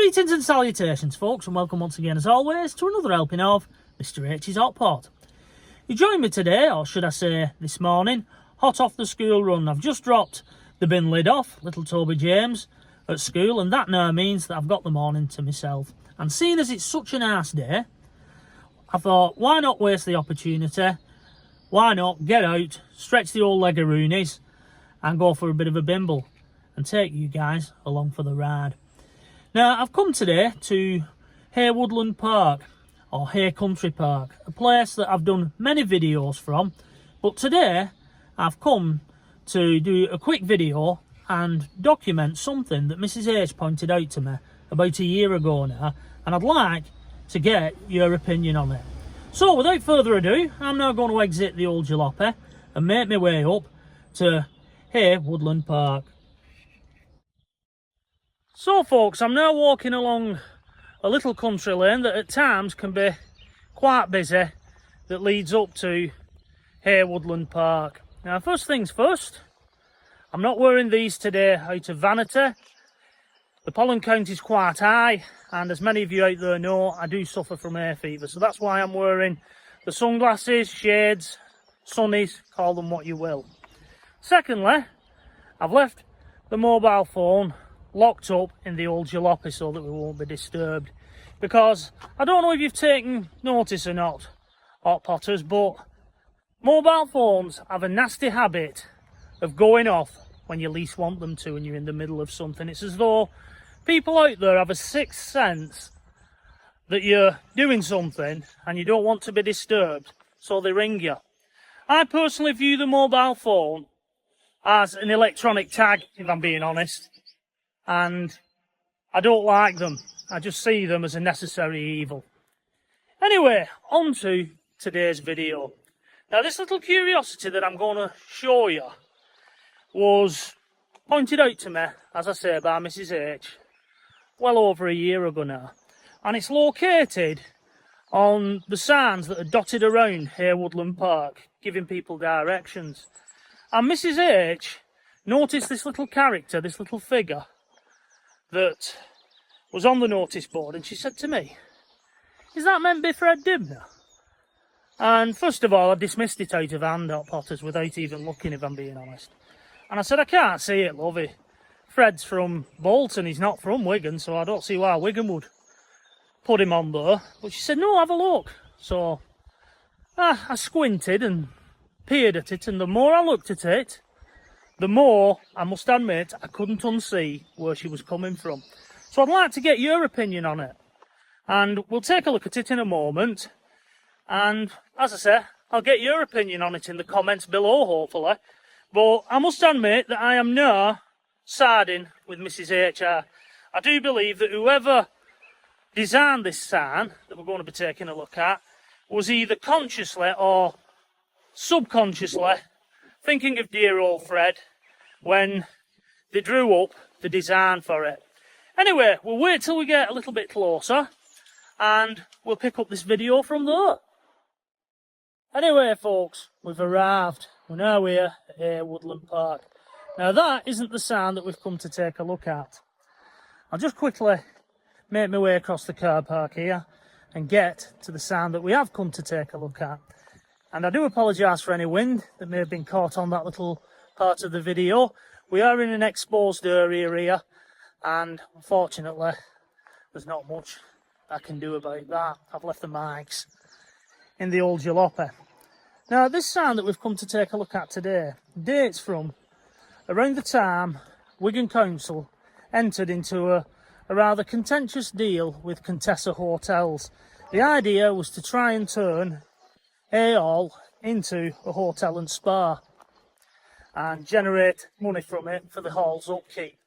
Greetings and salutations, folks, and welcome once again, as always, to another helping of Mr H's Hot Pot. You join me today, or should I say this morning, hot off the school run. I've just dropped the bin lid off, little Toby James, at school, and that now means that I've got the morning to myself. And seeing as it's such a nice day, I thought, why not waste the opportunity? Why not get out, stretch the old legaroonies, and go for a bit of a bimble, and take you guys along for the ride. Now, I've come today to Haigh Woodland Park, or Haigh Country Park, a place that I've done many videos from, but today I've come to do a quick video and document something that Mrs H pointed out to me about a year ago now, and I'd like to get your opinion on it. So, without further ado, I'm now going to exit the old jalopy and make my way up to Haigh Woodland Park. So folks, I'm now walking along a little country lane that at times can be quite busy, that leads up to Haigh Woodland Park. Now, first things first, I'm not wearing these today out of vanity. The pollen count is quite high, and as many of you out there know, I do suffer from hay fever, so that's why I'm wearing the sunglasses, shades, sunnies, call them what you will. Secondly, I've left the mobile phone locked up in the old jalopy so that we won't be disturbed, because I don't know if you've taken notice or not, hot potters, but mobile phones have a nasty habit of going off when you least want them to, and you're in the middle of something. It's as though people out there have a sixth sense that you're doing something and you don't want to be disturbed, so they ring you. I personally view the mobile phone as an electronic tag, if I'm being honest, and I don't like them. I just see them as a necessary evil. Anyway, on to today's video. Now, this little curiosity that I'm going to show you was pointed out to me, as I say, by Mrs H well over a year ago now, and it's located on the signs that are dotted around Haigh Woodland Park, giving people directions. And Mrs H noticed this little character, this little figure that was on the notice board, and she said to me, "Is that meant to be Fred Dibnah?" And first of all, I dismissed it out of hand, hot potters, without even looking, if I'm being honest. And I said, "I can't see it, lovey. Fred's from Bolton, he's not from Wigan, so I don't see why Wigan would put him on there." But she said, "No, have a look." So I squinted and peered at it, and the more I looked at it, the more, I must admit, I couldn't unsee where she was coming from. So I'd like to get your opinion on it, and we'll take a look at it in a moment. And as I say, I'll get your opinion on it in the comments below, hopefully. But I must admit that I am now siding with Mrs H. I do believe that whoever designed this sign that we're going to be taking a look at was either consciously or subconsciously thinking of dear old Fred when they drew up the design for it. Anyway, we'll wait till we get a little bit closer and we'll pick up this video from there. Anyway, folks, we've arrived. We're now here at Haigh Woodland Park. Now, that isn't the sign that we've come to take a look at. I'll just quickly make my way across the car park here and get to the sign that we have come to take a look at. And I do apologise for any wind that may have been caught on that little part of the video. We are in an exposed area here, and unfortunately there's not much I can do about that. I've left the mics in the old jalopy. Now, this sign that we've come to take a look at today dates from around the time Wigan Council entered into a rather contentious deal with Contessa Hotels. The idea was to try and turn Haigh Hall into a hotel and spa and generate money from it for the hall's upkeep.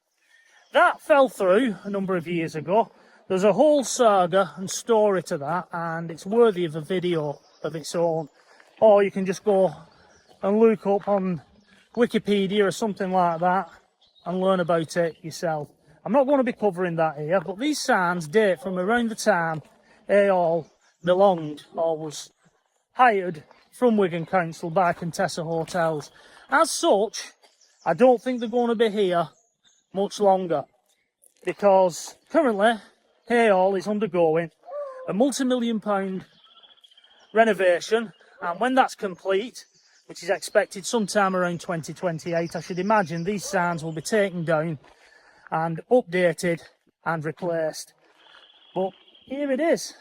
That fell through a number of years ago. There's a whole saga and story to that, and it's worthy of a video of its own. Or you can just go and look up on Wikipedia or something like that and learn about it yourself. I'm not going to be covering that here, but these signs date from around the time Haigh Hall belonged or was hired from Wigan Council by Contessa Hotels. As such, I don't think they're going to be here much longer, because currently Haigh Hall is undergoing a multi-million-pound renovation, and when that's complete, which is expected sometime around 2028, I should imagine these signs will be taken down and updated and replaced. But here it is.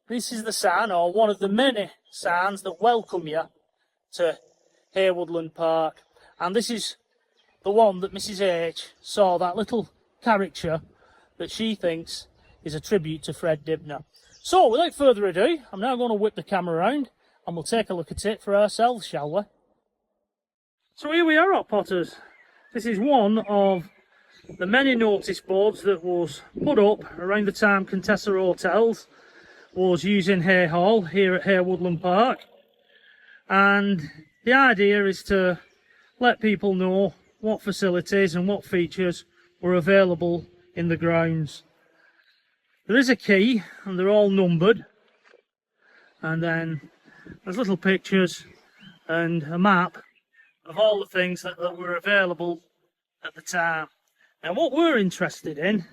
This is the sign, or one of the many signs that welcome you to Haigh Woodland Park. And this is the one that Mrs H saw, that little caricature that she thinks is a tribute to Fred Dibnah. So, without further ado, I'm now going to whip the camera around and we'll take a look at it for ourselves, shall we? So here we are, Hot Potters. This is one of the many notice boards that was put up around the time Contessa Hotels was using Haigh Hall here at Haigh Woodland Park. And the idea is to let people know what facilities and what features were available in the grounds. There is a key and they're all numbered, and then there's little pictures and a map of all the things that were available at the time. Now what we're interested in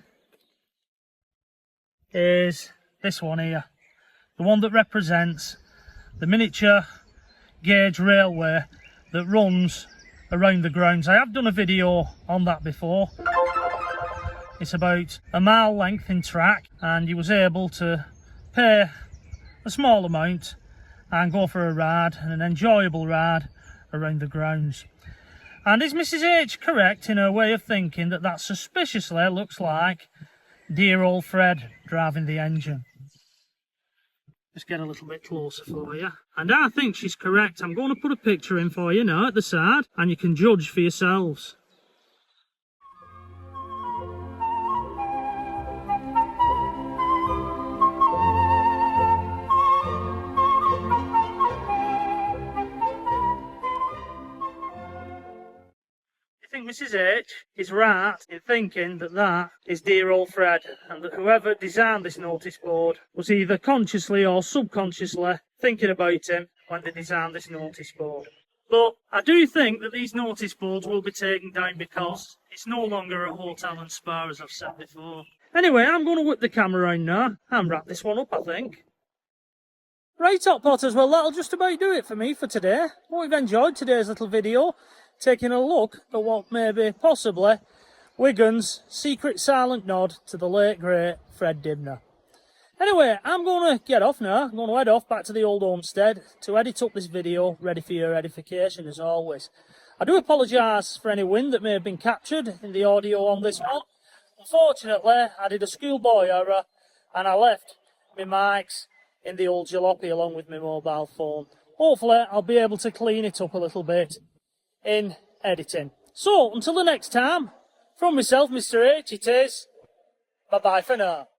is this one here, the one that represents the miniature gauge railway that runs around the grounds. I have done a video on that before. It's about a mile length in track, and you was able to pay a small amount and go for a ride, an enjoyable ride around the grounds. And is Mrs H correct in her way of thinking that that suspiciously looks like dear old Fred driving the engine? Just get a little bit closer for you. And I think she's correct. I'm going to put a picture in for you now at the side, and you can judge for yourselves. I think Mrs H is right in thinking that that is dear old Fred, and that whoever designed this notice board was either consciously or subconsciously thinking about him when they designed this notice board. But I do think that these notice boards will be taken down because it's no longer a hotel and spa, as I've said before. Anyway, I'm going to whip the camera around now and wrap this one up, I think. Right, Hot Potters, well that'll just about do it for me for today. Hope you've enjoyed today's little video, taking a look at what may be possibly Wigan's secret silent nod to the late great Fred Dibnah. Anyway, I'm going to get off now. I'm going to head off back to the old homestead to edit up this video, ready for your edification as always. I do apologise for any wind that may have been captured in the audio on this one. Unfortunately, I did a schoolboy error and I left my mics in the old jalopy along with my mobile phone. Hopefully, I'll be able to clean it up a little bit in editing. So, until the next time, from myself, Mr H, it is bye-bye for now.